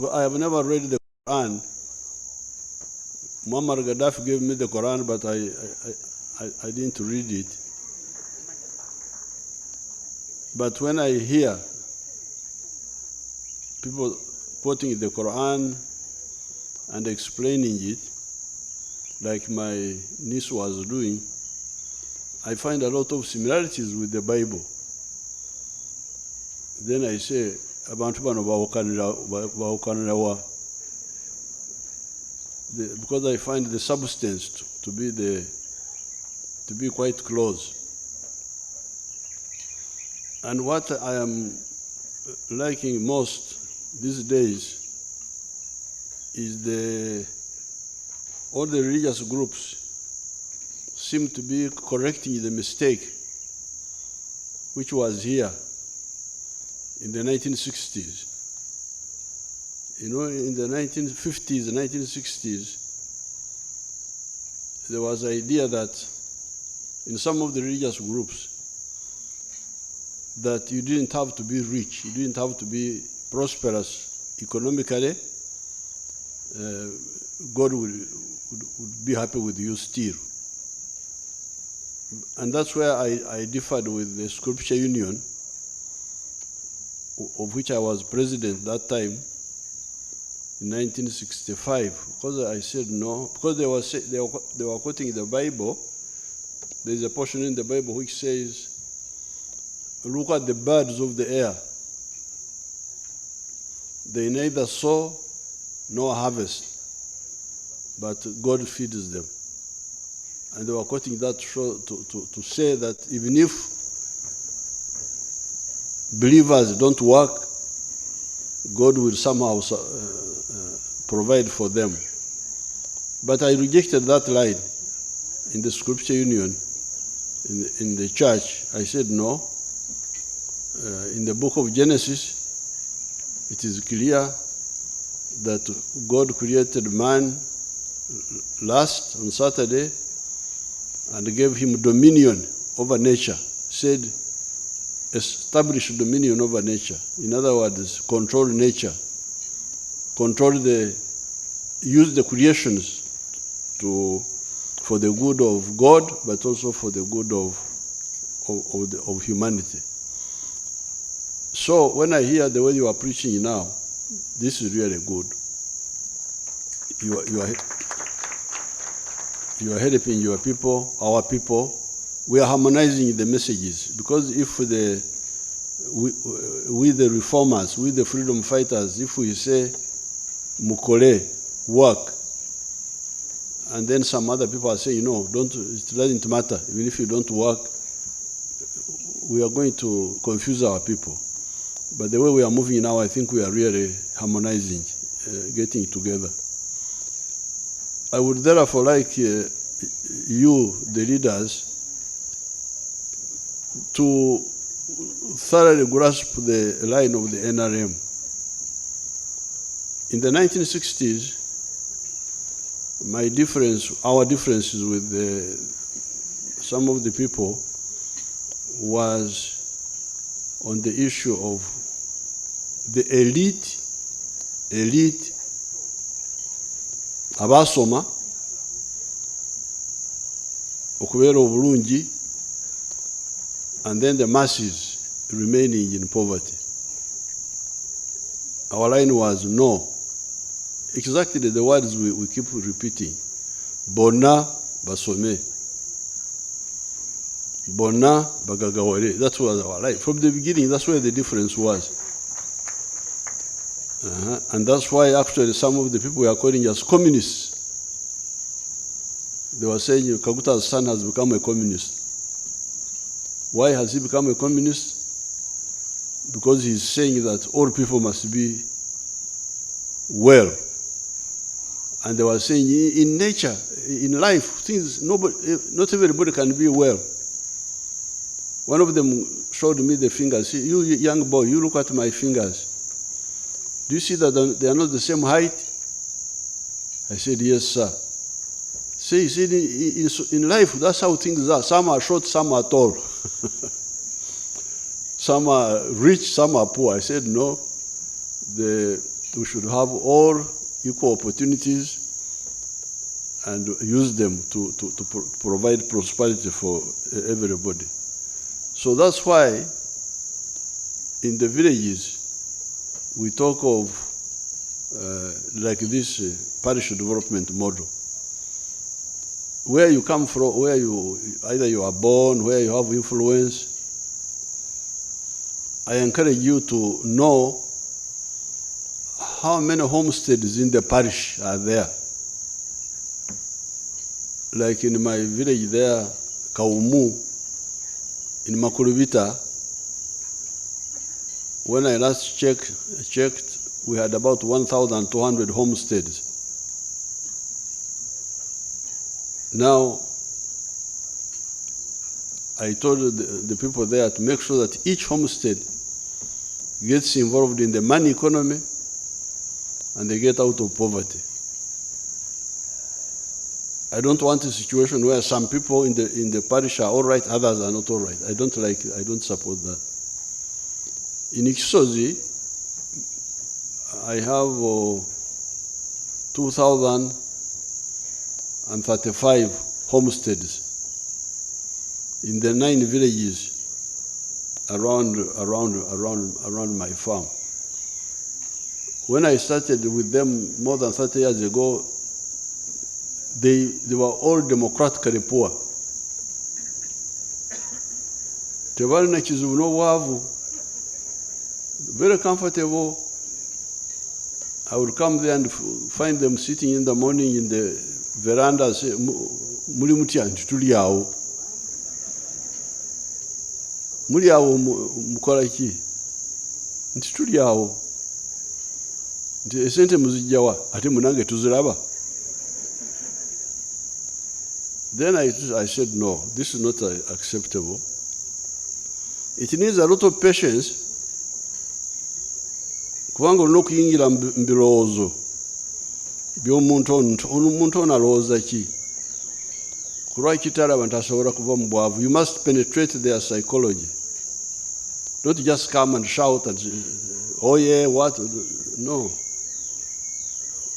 Well, I have never read the Quran. Muammar Gaddafi gave me the Quran, but I didn't read it. But when I hear people quoting the Quran and explaining it, like my niece was doing, I find a lot of similarities with the Bible. Then I say, abantu bano bawukanira wa? Because I find the substance to be quite close. And what I am liking most these days is all the religious groups seem to be correcting the mistake which was here in the 1960s. You know, in the 1950s, 1960s, there was the idea that in some of the religious groups that you didn't have to be rich, you didn't have to be prosperous economically. God would be happy with you still. And that's where I differed with the Scripture Union, of which I was president that time, in 1965, because I said no, because they were quoting the Bible. There's a portion in the Bible which says, look at the birds of the air. They neither sow nor harvest, but God feeds them. And they were quoting that to say that even if believers don't work, God will somehow provide for them. But I rejected that line in the Scripture Union, in the church. I said no. In the book of Genesis, it is clear that God created man last on Saturday and gave him dominion over nature. Said, establish dominion over nature. In other words, control nature. Use the creations for the good of God, but also for the good of humanity. So when I hear the way you are preaching now, this is really good. You are helping your people, our people. We are harmonizing the messages, because if we the reformers, we the freedom fighters, if we say mukole, work, and then some other people are saying no, it doesn't matter, even if you don't work, we are going to confuse our people. But the way we are moving now, I think we are really harmonizing, getting together. I would therefore like you, the leaders, to thoroughly grasp the line of the NRM. In the 1960s, our differences with some of the people was on the issue of the elite abasoma okubeera obulungi, and then the masses remaining in poverty. Our line was no. Exactly the words we keep repeating. Bona basome. Bona bagagawale. That was our line. From the beginning, that's where the difference was. And that's why actually some of the people were calling us communists. They were saying Kaguta's son has become a communist. Why has he become a communist? Because he's saying that all people must be well. And they were saying in nature, in life, not everybody can be well. One of them showed me the fingers. See, you young boy, you look at my fingers. Do you see that they are not the same height? I said, yes, sir. See, in life, that's how things are. Some are short, some are tall. Some are rich, some are poor. I said, no. we should have all equal opportunities and use them to provide prosperity for everybody. So that's why in the villages we talk of like this parish development model. Where you come from, where either you are born, where you have influence, I encourage you to know how many homesteads in the parish are there. Like in my village there, Kaumu, in Makurubita, when I last checked, we had about 1,200 homesteads. Now, I told the people there to make sure that each homestead gets involved in the money economy and they get out of poverty. I don't want a situation where some people in the parish are all right, others are not all right. I don't support that. In Ikisozi, I have 2,035 homesteads in the 9 villages around my farm. When I started with them more than 30 years ago, they were all democratically poor. Tebalina kizibu n'obwavu, very comfortable. I would come there and find them sitting in the morning in the veranda and say, "Muli mutya nti tuli awo. Muli awo mukola ki? Nti tuli awo. Nti esente muzijja wa? Ate munange tuziraba." Then I said, no, this is not acceptable. It needs a lot of patience. Kubanga olina okuyingira mu birowoozo by'omuntu ono alowooza ki? Kulwaki talaba nti asobola kuva mu bwavu? You must penetrate their psychology. Don't just come and shout and say, oh yeah, what? No.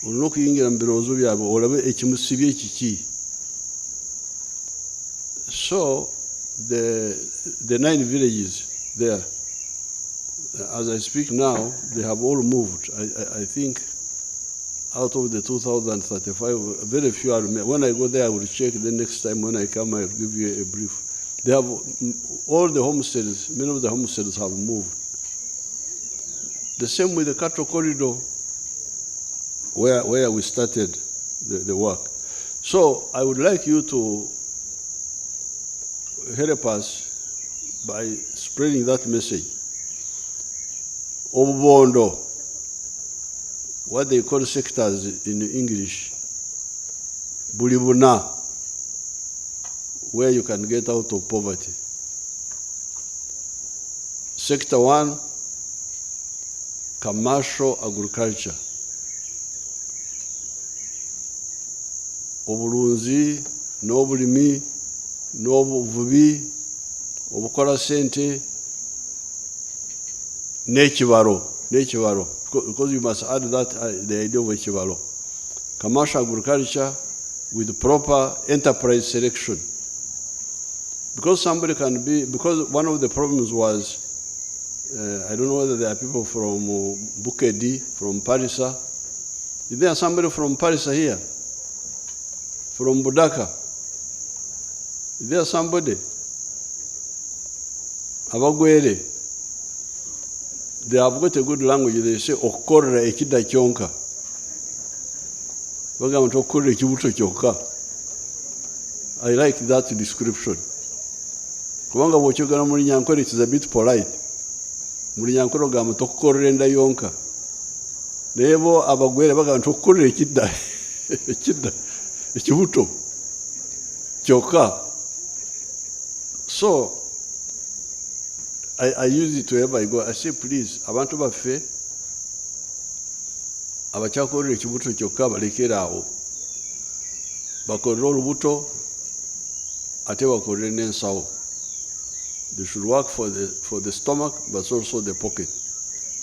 Olina okuyingira mu birowoozo byabwe olabe ekimusibye kiki. So the 9 villages there, as I speak now, they have all moved. I think out of the 2,035, very few are. When I go there, I will check. The next time when I come, I'll give you a brief. They have all the homesteads. Many of the homesteads have moved. The same with the cattle corridor, where we started the work. So I would like you to help us by spreading that message. Obubondo, what they call sectors in English, bulibuna, where you can get out of poverty. Sector 1, commercial agriculture. Obulunzi, n'obulimi, n'obuvubi, obukola sente, n'ekibalo, because you must add that the idea of ekibalo. Commercial agriculture with proper enterprise selection. Because somebody can be, because one of the problems was, I don't know whether there are people from Bukedi, from Parish. Is there somebody from Parish here? From Budaka? Is there somebody? Abagwere. They have got a good language. They say, "Okorra ekida kyonka." Bagamba okorra ekibuto kyokka. I like that description. Kubanga bw'okyogera mu Lunyankore, it is a bit polite. Mu Lunyankore ogamba tokorra enda yonka. Naye bo abagwere bagamba okorra ekida ekibuto kyokka. So I use it wherever I go. I say, please, abantu baffe abakyakolera ekibuto kyokka balekere awo. Bakolere olubuto ate bakolere n'ensawo. They should work for the stomach, but also the pocket.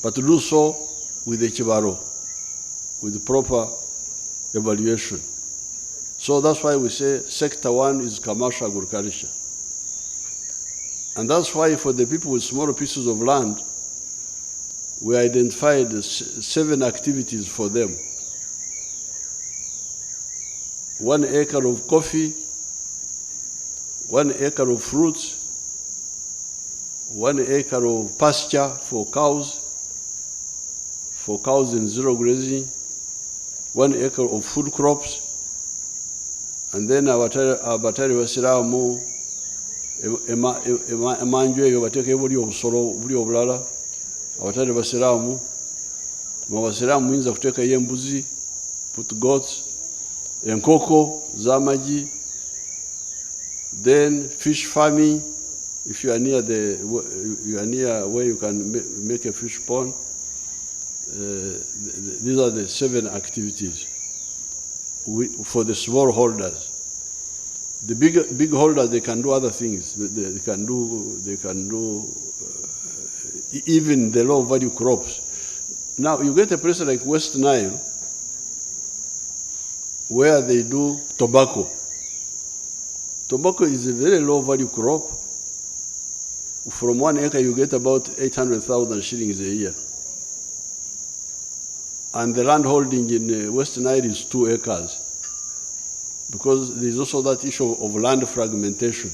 But to do so with the kibalo. with proper evaluation. So that's why we say sector one is commercial agriculture. And that's why for the people with smaller pieces of land, we identified 7 activities for them. 1 acre of coffee, 1 acre of fruits, 1 acre of pasture for cows in zero grazing, 1 acre of food crops, and then abatari basiramu emanju eyo bateeka buli obusolo buli obulala abatari basiramu mubasiramu muyinza kuteekayo embuzi, put goats, enkoko z'amagi, then fish farming. If you are near where you can make a fish pond, these are the 7 activities for the small holders. The big holders, they can do other things. They can do even the low value crops. Now you get a place like West Nile where they do tobacco. Tobacco is a very low value crop. From 1 acre, you get about 800,000 shillings a year. And the land holding in West Nile is 2 acres. Because there's also that issue of land fragmentation.